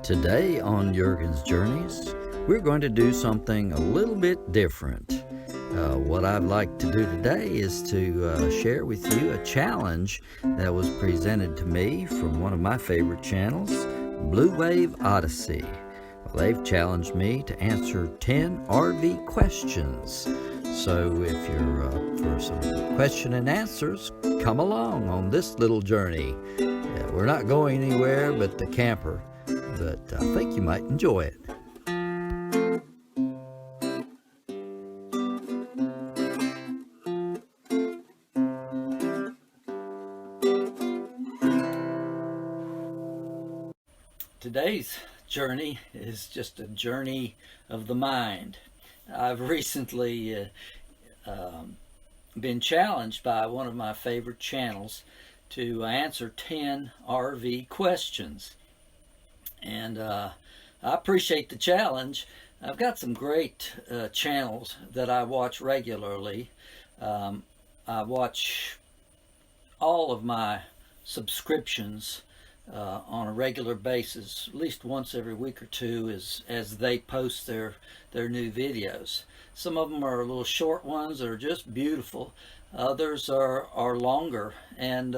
Today on Jurgen's Journeys, we're going to do something a little bit different. What I'd like to do today is to share with you a challenge that was presented to me from one of my favorite channels, Blue Wave Odyssey. Well, they've challenged me to answer 10 RV questions. So if you're up for some question and answers, come along on this little journey. We're not going anywhere but the camper, but I think you might enjoy it. Today's journey is just a journey of the mind. I've recently been challenged by one of my favorite channels to answer 10 RV questions. And I appreciate the challenge. I've got some great channels that I watch regularly. I watch all of my subscriptions on a regular basis, at least once every week or two, as they post their new videos. Some of them are little short ones that are just beautiful. Others are longer and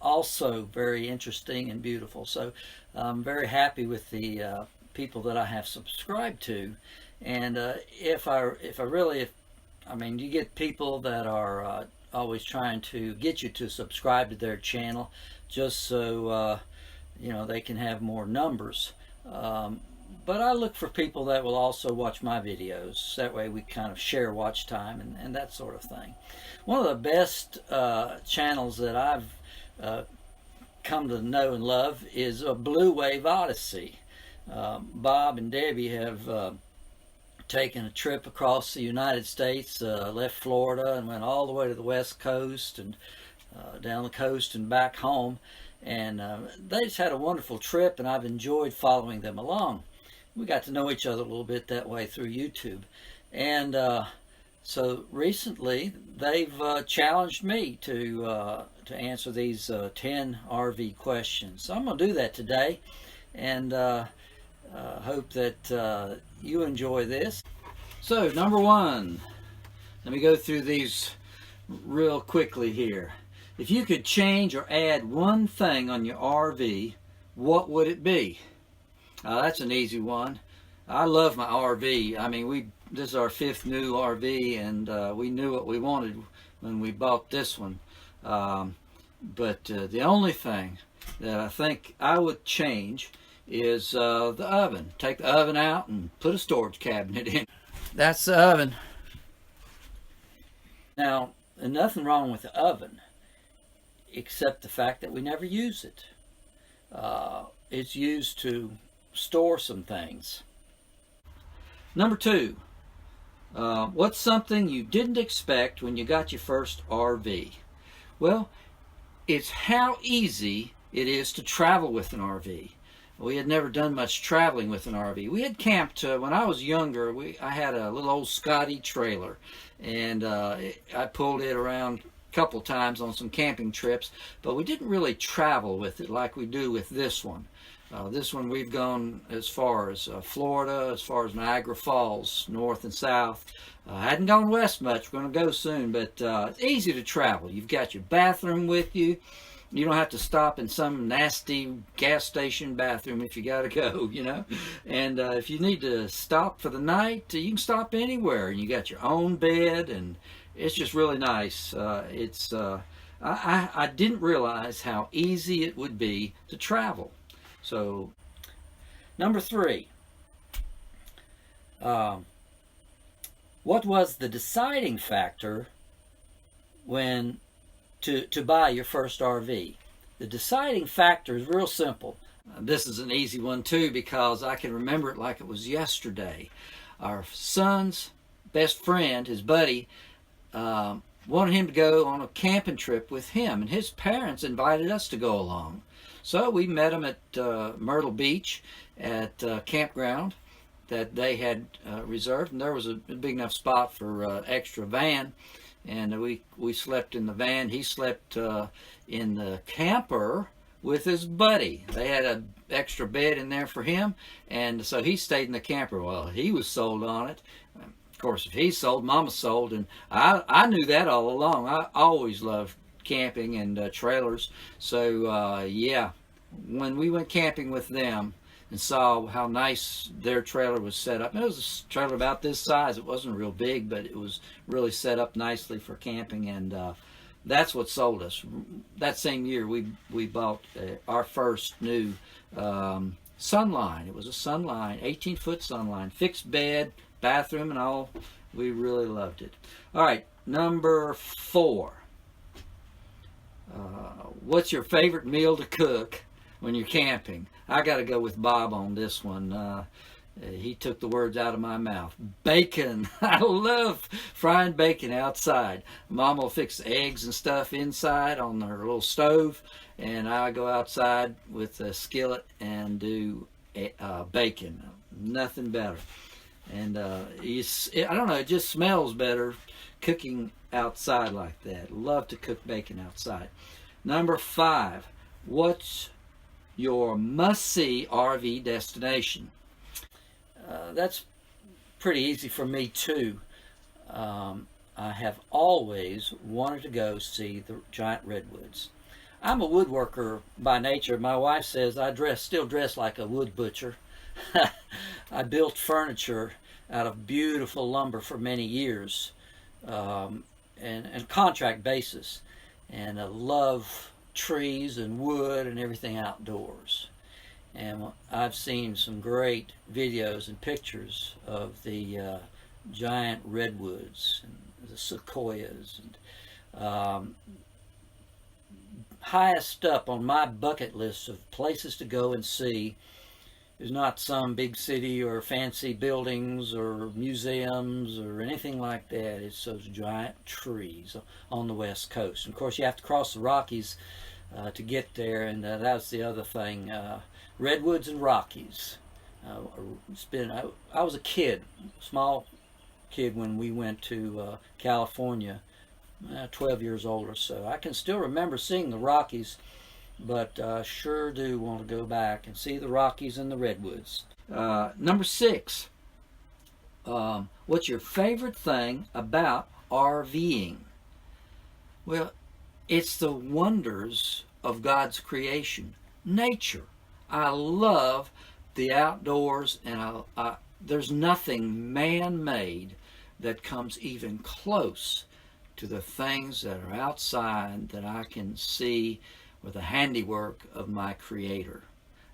also very interesting and beautiful. So I'm very happy with the people that I have subscribed to. And you get people that are always trying to get you to subscribe to their channel just so they can have more numbers. But I look for people that will also watch my videos. That way we kind of share watch time and that sort of thing. One of the best channels that I've come to know and love is Blue Wave Odyssey. Bob and Debbie have taken a trip across the United States, left Florida and went all the way to the West Coast and down the coast and back home. And they just had a wonderful trip, and I've enjoyed following them along. We got to know each other a little bit that way through YouTube. And so recently they've challenged me to answer these 10 RV questions. So I'm going to do that today, and hope that you enjoy this. So number one, let me go through these real quickly here. If you could change or add one thing on your RV, what would it be? That's an easy one. I love my RV. I mean, this is our 5th new RV, and we knew what we wanted when we bought this one. But the only thing that I think I would change is the oven. Take the oven out and put a storage cabinet in. That's the oven. Now, there's nothing wrong with the oven, except the fact that we never use it. It's used to store some things. Number 2, what's something you didn't expect when you got your first RV? Well, it's how easy it is to travel with an RV. We had never done much traveling with an RV. We had camped when I was younger. I had a little old Scotty trailer, and I pulled it around couple times on some camping trips, but we didn't really travel with it like we do with this one. This one we've gone as far as Florida, as far as Niagara Falls, north and south. Hadn't gone west much. We're going to go soon, but it's easy to travel. You've got your bathroom with you. You don't have to stop in some nasty gas station bathroom if you got to go, And if you need to stop for the night, you can stop anywhere. And you got your own bed, and it's just really nice. I didn't realize how easy it would be to travel. So, number 3. What was the deciding factor when to buy your first RV? The deciding factor is real simple. This is an easy one too, because I can remember it like it was yesterday. Our son's best friend, his buddy, wanted him to go on a camping trip with him, and his parents invited us to go along. So we met him at Myrtle Beach at a campground that they had reserved, and there was a big enough spot for extra van, and we slept in the van. He slept in the camper with his buddy. They had an extra bed in there for him, and so he stayed in the camper. Well, he was sold on it. Of course, if he sold, Mama sold, and I knew that all along. I always loved camping and trailers. So yeah, when we went camping with them and saw how nice their trailer was set up, it was a trailer about this size. It wasn't real big, but it was really set up nicely for camping, and that's what sold us. That same year, we bought our first new Sunline. It was a Sunline, 18-foot Sunline, fixed bed, bathroom, and all. We really loved it. All right, number 4. What's your favorite meal to cook when you're camping? I got to go with Bob on this one. He took the words out of my mouth. Bacon. I love frying bacon outside. Mom will fix eggs and stuff inside on her little stove, and I go outside with a skillet and do bacon. Nothing better. And I don't know, it just smells better cooking outside like that. Love to cook bacon outside. Number 5, what's your must-see RV destination? That's pretty easy for me too. I have always wanted to go see the giant redwoods. I'm a woodworker by nature. My wife says I still dress like a wood butcher. I built furniture out of beautiful lumber for many years, and contract basis, and I love trees and wood and everything outdoors. And I've seen some great videos and pictures of the giant redwoods and the sequoias. And highest up on my bucket list of places to go and see is not some big city or fancy buildings or museums or anything like that. It's those giant trees on the west coast. And of course, you have to cross the Rockies to get there, and that's the other thing. Redwoods and Rockies. I was a kid, small kid, when we went to California, 12 years old or so. I can still remember seeing the Rockies, but sure do want to go back and see the Rockies and the Redwoods. Number 6, what's your favorite thing about RVing? Well, it's the wonders of God's creation, nature. I love the outdoors, and there's nothing man-made that comes even close to the things that are outside that I can see with the handiwork of my Creator.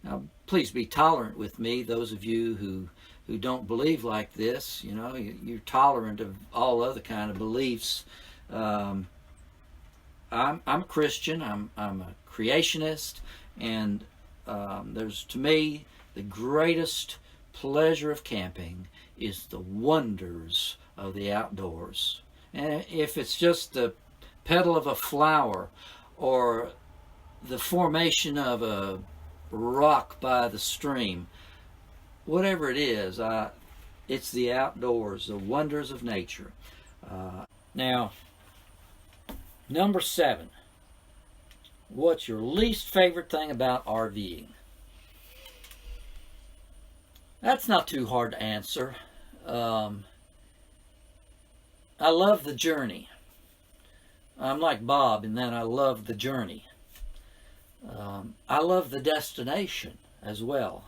Now, please be tolerant with me, those of you who don't believe like this. You know, you're tolerant of all other kind of beliefs. I'm a Christian. I'm a creationist, and there's, to me, the greatest pleasure of camping is the wonders of the outdoors. And if it's just the petal of a flower or the formation of a rock by the stream, whatever it is, it's the outdoors, the wonders of nature. Now, number 7, what's your least favorite thing about RVing? That's not too hard to answer. I love the journey. I'm like Bob in that I love the journey. I love the destination as well.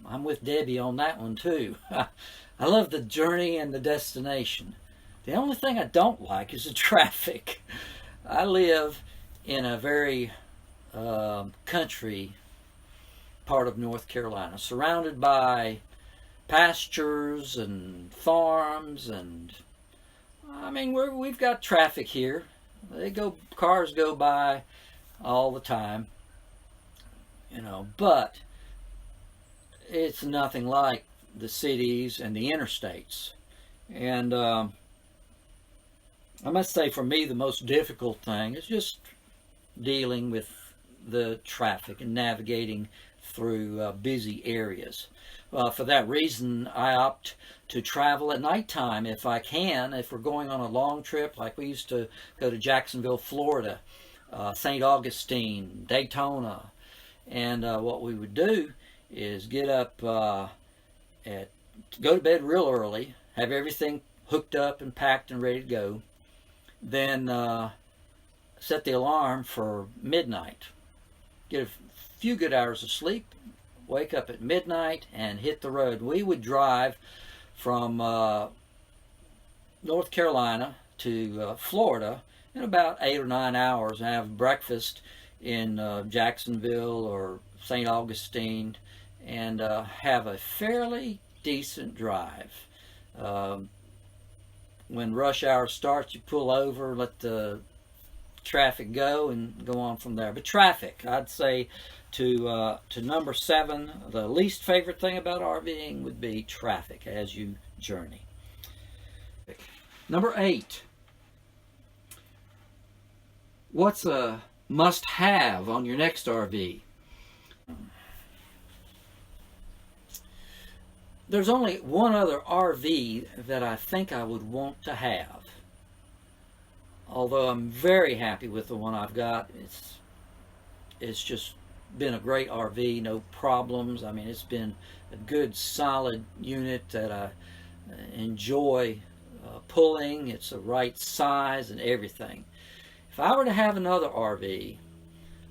I'm with Debbie on that one too. I love the journey and the destination. The only thing I don't like is the traffic. I live in a very country part of North Carolina, surrounded by pastures and farms, and I mean we've got traffic here. Cars go by all the time, you know, but it's nothing like the cities and the interstates. And I must say, for me, the most difficult thing is just dealing with the traffic and navigating through busy areas. For that reason, I opt to travel at nighttime if I can. If we're going on a long trip, like we used to go to Jacksonville, Florida, St. Augustine, Daytona, And what we would do is get up go to bed real early, have everything hooked up and packed and ready to go, then set the alarm for midnight, get a few good hours of sleep, wake up at midnight and hit the road. We would drive from North Carolina to Florida in about 8 or 9 hours and have breakfast in Jacksonville or St. Augustine and have a fairly decent drive. When rush hour starts, you pull over, let the traffic go, and go on from there. But traffic, I'd say, to number 7, the least favorite thing about RVing would be traffic as you journey. Number 8, what's a must-have on your next RV? There's only one other RV that I think I would want to have. Although I'm very happy with the one I've got. It's just been a great RV, no problems. I mean, it's been a good, solid unit that I enjoy pulling. It's the right size and everything. If I were to have another RV,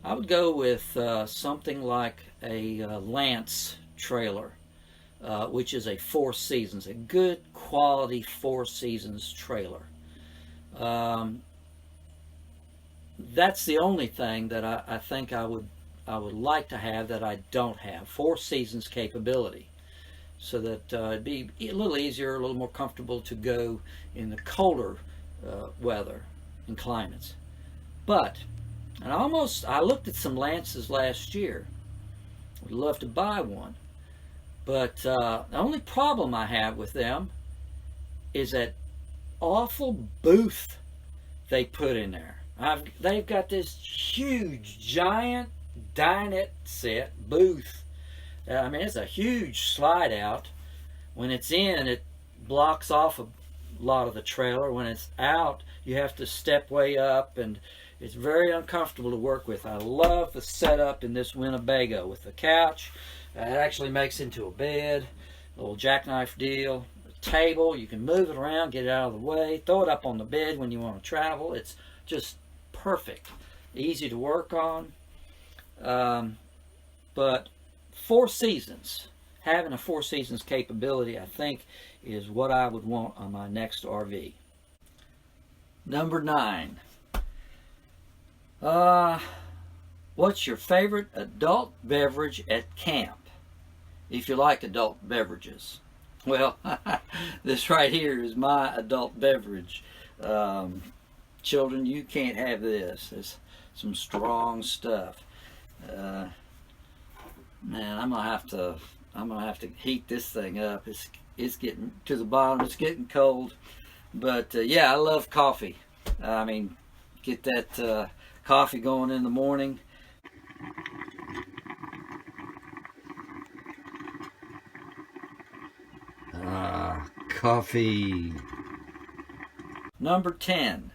I would go with something like a Lance trailer. Which is a 4 Seasons, a good quality 4 Seasons trailer. That's the only thing that I think I would like to have that I don't have. 4 Seasons capability, so that it'd be a little easier, a little more comfortable to go in the colder weather and climates. But I looked at some Lances last year. Would love to buy one. But the only problem I have with them is that awful booth they put in there. They've got this huge, giant dinette set booth. I mean, it's a huge slide out. When it's in, it blocks off a lot of the trailer. When it's out, you have to step way up, and it's very uncomfortable to work with. I love the setup in this Winnebago with the couch. It actually makes into a bed, a little jackknife deal, a table. You can move it around, get it out of the way, throw it up on the bed when you want to travel. It's just perfect, easy to work on. But 4 Seasons, having a 4 Seasons capability, I think, is what I would want on my next RV. Number 9. What's your favorite adult beverage at camp? If you like adult beverages. Well, this right here is my adult beverage. Children, you can't have this. It's some strong stuff. Man, I'm gonna have to heat this thing up. It's getting to the bottom. It's getting cold. But yeah, I love coffee. I mean, get that coffee going in the morning. Coffee. Number 10.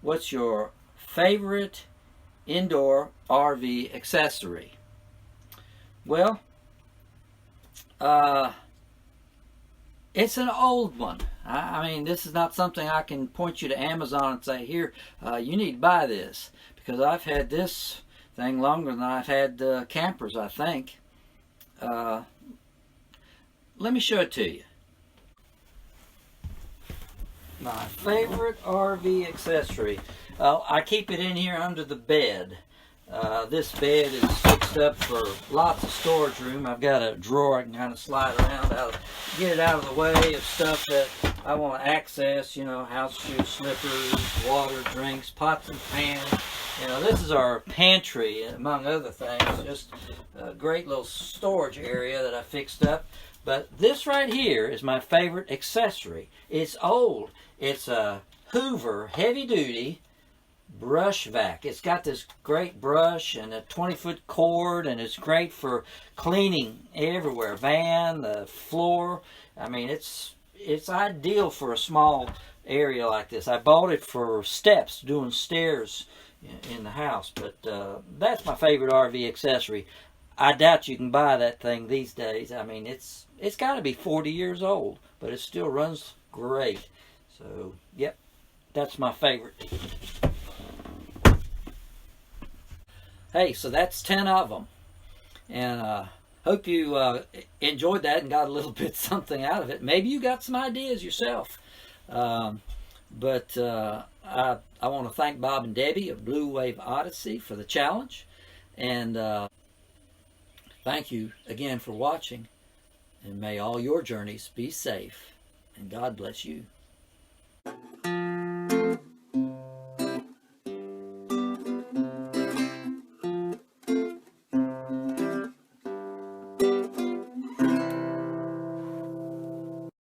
What's your favorite indoor RV accessory? Well, it's an old one. I mean, this is not something I can point you to Amazon and say, here, you need to buy this. Because I've had this thing longer than I've had campers, I think. Let me show it to you. My favorite RV accessory. I keep it in here under the bed. This bed is fixed up for lots of storage room. I've got a drawer I can kind of slide around, get it out of the way of stuff that I want to access, you know, house shoes, slippers, water, drinks, pots and pans. You know, this is our pantry, among other things. Just a great little storage area that I fixed up. But this right here is my favorite accessory. It's old. It's a Hoover heavy duty brush vac. It's got this great brush and a 20-foot cord, and it's great for cleaning everywhere. Van, the floor. I mean, it's ideal for a small area like this. I bought it for steps, doing stairs in the house. But that's my favorite RV accessory. I doubt you can buy that thing these days. I mean, it's got to be 40 years old, but it still runs great. So, yep, that's my favorite. Hey, so that's 10 of them. And hope you enjoyed that and got a little bit something out of it. Maybe you got some ideas yourself. But I want to thank Bob and Debbie of Blue Wave Odyssey for the challenge. And thank you again for watching. And may all your journeys be safe. And God bless you.